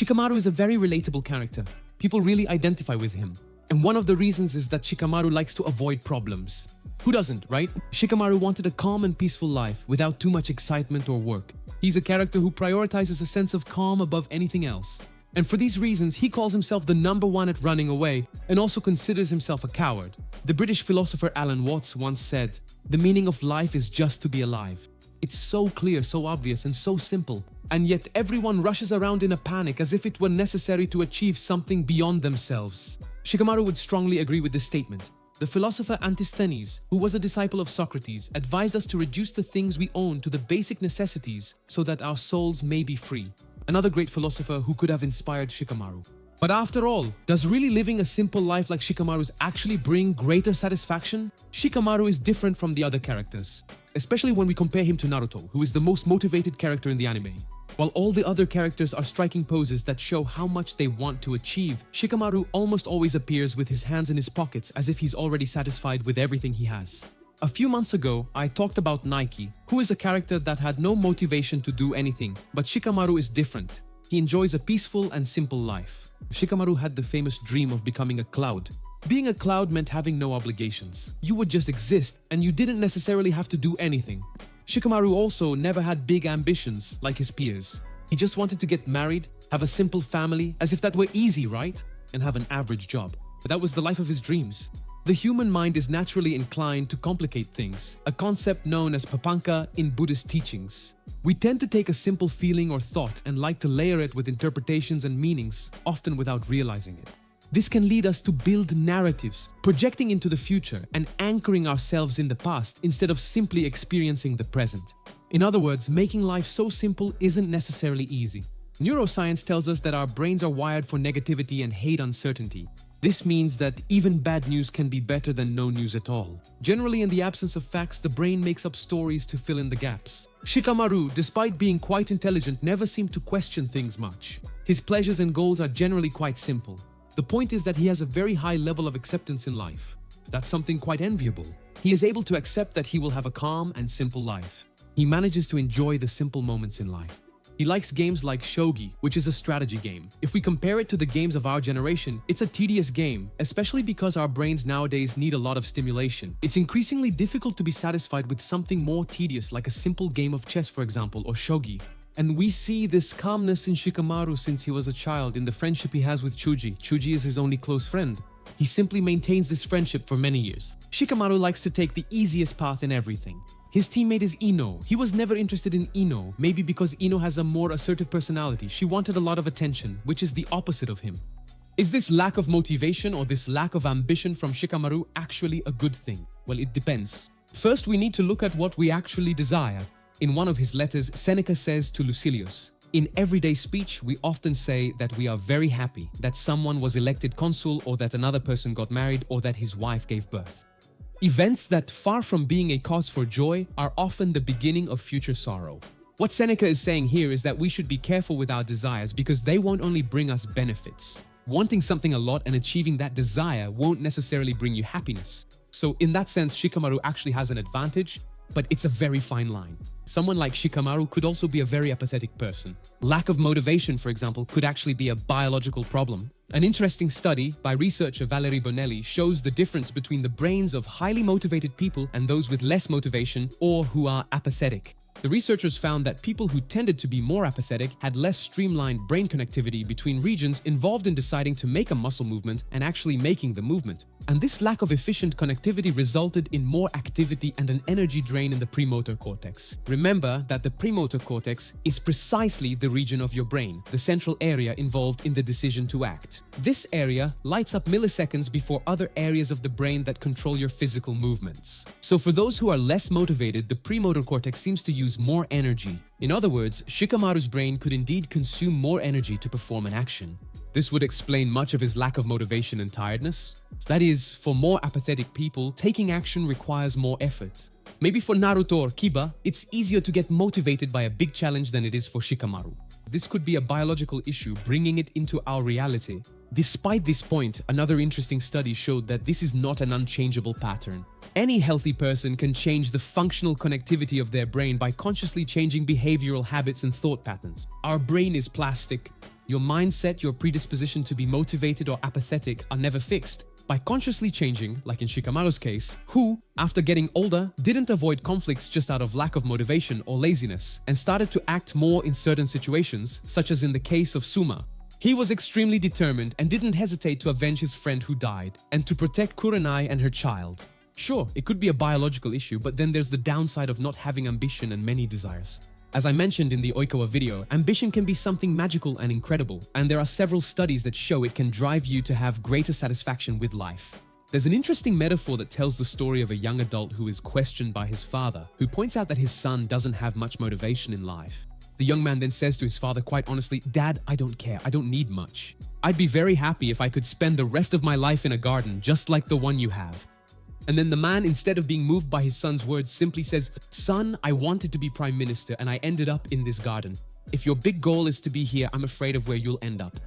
Shikamaru is a very relatable character. People really identify with him. And one of the reasons is that Shikamaru likes to avoid problems. Who doesn't, right? Shikamaru wanted a calm and peaceful life without too much excitement or work. He's a character who prioritizes a sense of calm above anything else. And for these reasons, he calls himself the #1 at running away and also considers himself a coward. The British philosopher Alan Watts once said, "The meaning of life is just to be alive." It's so clear, so obvious, and so simple. And yet everyone rushes around in a panic as if it were necessary to achieve something beyond themselves. Shikamaru would strongly agree with this statement. The philosopher Antisthenes, who was a disciple of Socrates, advised us to reduce the things we own to the basic necessities so that our souls may be free. Another great philosopher who could have inspired Shikamaru. But after all, does really living a simple life like Shikamaru's actually bring greater satisfaction? Shikamaru is different from the other characters, especially when we compare him to Naruto, who is the most motivated character in the anime. While all the other characters are striking poses that show how much they want to achieve, Shikamaru almost always appears with his hands in his pockets as if he's already satisfied with everything he has. A few months ago, I talked about Nike, who is a character that had no motivation to do anything, but Shikamaru is different. He enjoys a peaceful and simple life. Shikamaru had the famous dream of becoming a cloud. Being a cloud meant having no obligations. You would just exist, and you didn't necessarily have to do anything. Shikamaru also never had big ambitions like his peers. He just wanted to get married, have a simple family, as if that were easy, right? And have an average job. But that was the life of his dreams. The human mind is naturally inclined to complicate things, a concept known as papanka in Buddhist teachings. We tend to take a simple feeling or thought and like to layer it with interpretations and meanings, often without realizing it. This can lead us to build narratives, projecting into the future and anchoring ourselves in the past instead of simply experiencing the present. In other words, making life so simple isn't necessarily easy. Neuroscience tells us that our brains are wired for negativity and hate uncertainty. This means that even bad news can be better than no news at all. Generally, in the absence of facts, the brain makes up stories to fill in the gaps. Shikamaru, despite being quite intelligent, never seemed to question things much. His pleasures and goals are generally quite simple. The point is that he has a very high level of acceptance in life. That's something quite enviable. He is able to accept that he will have a calm and simple life. He manages to enjoy the simple moments in life. He likes games like shogi, which is a strategy game. If we compare it to the games of our generation, it's a tedious game, especially because our brains nowadays need a lot of stimulation. It's increasingly difficult to be satisfied with something more tedious like a simple game of chess, for example, or shogi. And we see this calmness in Shikamaru since he was a child in the friendship he has with Chuji. Chuji is his only close friend. He simply maintains this friendship for many years. Shikamaru likes to take the easiest path in everything. His teammate is Ino. He was never interested in Ino, maybe because Ino has a more assertive personality. She wanted a lot of attention, which is the opposite of him. Is this lack of motivation or this lack of ambition from Shikamaru actually a good thing? Well, it depends. First, we need to look at what we actually desire. In one of his letters, Seneca says to Lucilius, "In everyday speech, we often say that we are very happy that someone was elected consul or that another person got married or that his wife gave birth." Events that, far from being a cause for joy, are often the beginning of future sorrow. What Seneca is saying here is that we should be careful with our desires because they won't only bring us benefits. Wanting something a lot and achieving that desire won't necessarily bring you happiness. So in that sense, Shikamaru actually has an advantage, but it's a very fine line. Someone like Shikamaru could also be a very apathetic person. Lack of motivation, for example, could actually be a biological problem. An interesting study by researcher Valerie Bonelli shows the difference between the brains of highly motivated people and those with less motivation or who are apathetic. The researchers found that people who tended to be more apathetic had less streamlined brain connectivity between regions involved in deciding to make a muscle movement and actually making the movement. And this lack of efficient connectivity resulted in more activity and an energy drain in the premotor cortex. Remember that the premotor cortex is precisely the region of your brain, the central area involved in the decision to act. This area lights up milliseconds before other areas of the brain that control your physical movements. So for those who are less motivated, the premotor cortex seems to use more energy. In other words, Shikamaru's brain could indeed consume more energy to perform an action. This would explain much of his lack of motivation and tiredness. That is, for more apathetic people, taking action requires more effort. Maybe for Naruto or Kiba, it's easier to get motivated by a big challenge than it is for Shikamaru. This could be a biological issue, bringing it into our reality. Despite this point, another interesting study showed that this is not an unchangeable pattern. Any healthy person can change the functional connectivity of their brain by consciously changing behavioral habits and thought patterns. Our brain is plastic. Your mindset, your predisposition to be motivated or apathetic are never fixed. By consciously changing, like in Shikamaru's case, who, after getting older, didn't avoid conflicts just out of lack of motivation or laziness, and started to act more in certain situations, such as in the case of Suma. He was extremely determined and didn't hesitate to avenge his friend who died, and to protect Kurenai and her child. Sure, it could be a biological issue, but then there's the downside of not having ambition and many desires. As I mentioned in the Oikawa video, ambition can be something magical and incredible, and there are several studies that show it can drive you to have greater satisfaction with life. There's an interesting metaphor that tells the story of a young adult who is questioned by his father, who points out that his son doesn't have much motivation in life. The young man then says to his father quite honestly, "Dad, I don't care, I don't need much. I'd be very happy if I could spend the rest of my life in a garden just like the one you have." And then the man, instead of being moved by his son's words, simply says, "Son, I wanted to be prime minister and I ended up in this garden. If your big goal is to be here, I'm afraid of where you'll end up."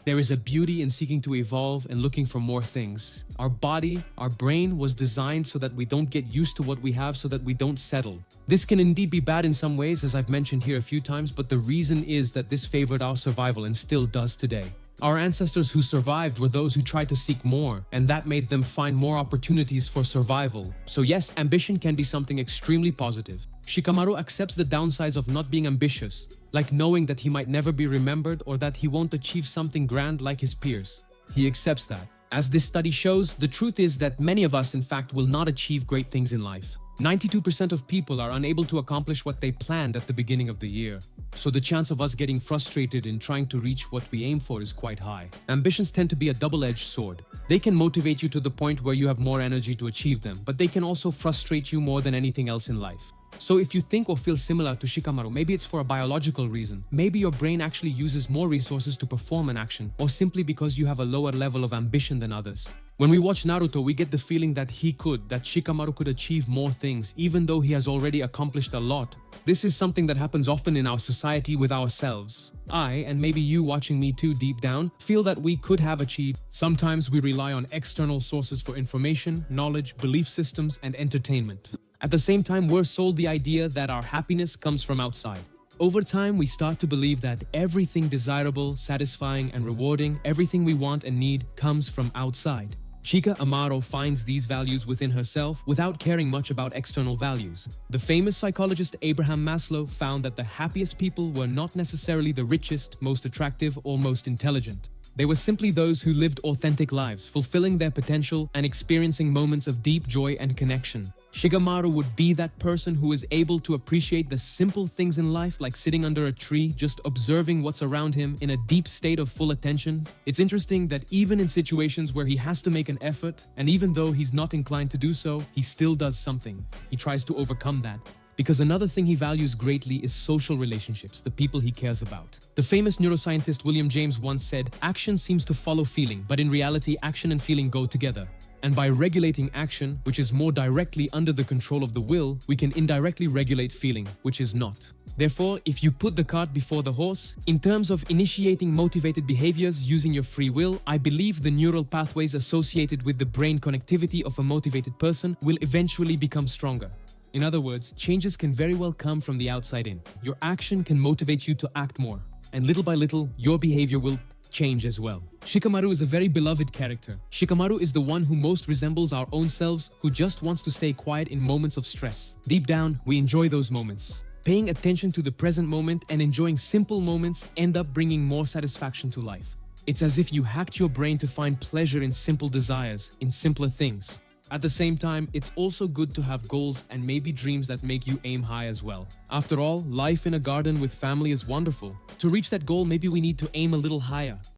There is a beauty in seeking to evolve and looking for more things. Our body, our brain was designed so that we don't get used to what we have, so that we don't settle. This can indeed be bad in some ways, as I've mentioned here a few times, but the reason is that this favored our survival and still does today. Our ancestors who survived were those who tried to seek more, and that made them find more opportunities for survival. So yes, ambition can be something extremely positive. Shikamaru accepts the downsides of not being ambitious, like knowing that he might never be remembered or that he won't achieve something grand like his peers. He accepts that. As this study shows, the truth is that many of us in fact will not achieve great things in life. 92% of people are unable to accomplish what they planned at the beginning of the year. So the chance of us getting frustrated in trying to reach what we aim for is quite high. Ambitions tend to be a double-edged sword. They can motivate you to the point where you have more energy to achieve them, but they can also frustrate you more than anything else in life. So if you think or feel similar to Shikamaru, maybe it's for a biological reason. Maybe your brain actually uses more resources to perform an action, or simply because you have a lower level of ambition than others. When we watch Naruto, we get the feeling that Shikamaru could achieve more things, even though he has already accomplished a lot. This is something that happens often in our society with ourselves. I, and maybe you watching me too deep down, feel that we could have achieved. Sometimes we rely on external sources for information, knowledge, belief systems, and entertainment. At the same time, we're sold the idea that our happiness comes from outside. Over time, we start to believe that everything desirable, satisfying, and rewarding, everything we want and need, comes from outside. Chika Amaro finds these values within herself without caring much about external values. The famous psychologist Abraham Maslow found that the happiest people were not necessarily the richest, most attractive, or most intelligent. They were simply those who lived authentic lives, fulfilling their potential and experiencing moments of deep joy and connection. Shikamaru would be that person who is able to appreciate the simple things in life, like sitting under a tree, just observing what's around him in a deep state of full attention. It's interesting that even in situations where he has to make an effort, and even though he's not inclined to do so, he still does something. He tries to overcome that. Because another thing he values greatly is social relationships, the people he cares about. The famous neuroscientist William James once said, "Action seems to follow feeling, but in reality, action and feeling go together." And by regulating action, which is more directly under the control of the will, we can indirectly regulate feeling, which is not. Therefore, if you put the cart before the horse, in terms of initiating motivated behaviors using your free will, I believe the neural pathways associated with the brain connectivity of a motivated person will eventually become stronger. In other words, changes can very well come from the outside in. Your action can motivate you to act more, and little by little, your behavior will change as well. Shikamaru is a very beloved character. Shikamaru is the one who most resembles our own selves, who just wants to stay quiet in moments of stress. Deep down, we enjoy those moments. Paying attention to the present moment and enjoying simple moments end up bringing more satisfaction to life. It's as if you hacked your brain to find pleasure in simple desires, in simpler things. At the same time, it's also good to have goals and maybe dreams that make you aim high as well. After all, life in a garden with family is wonderful. To reach that goal, maybe we need to aim a little higher.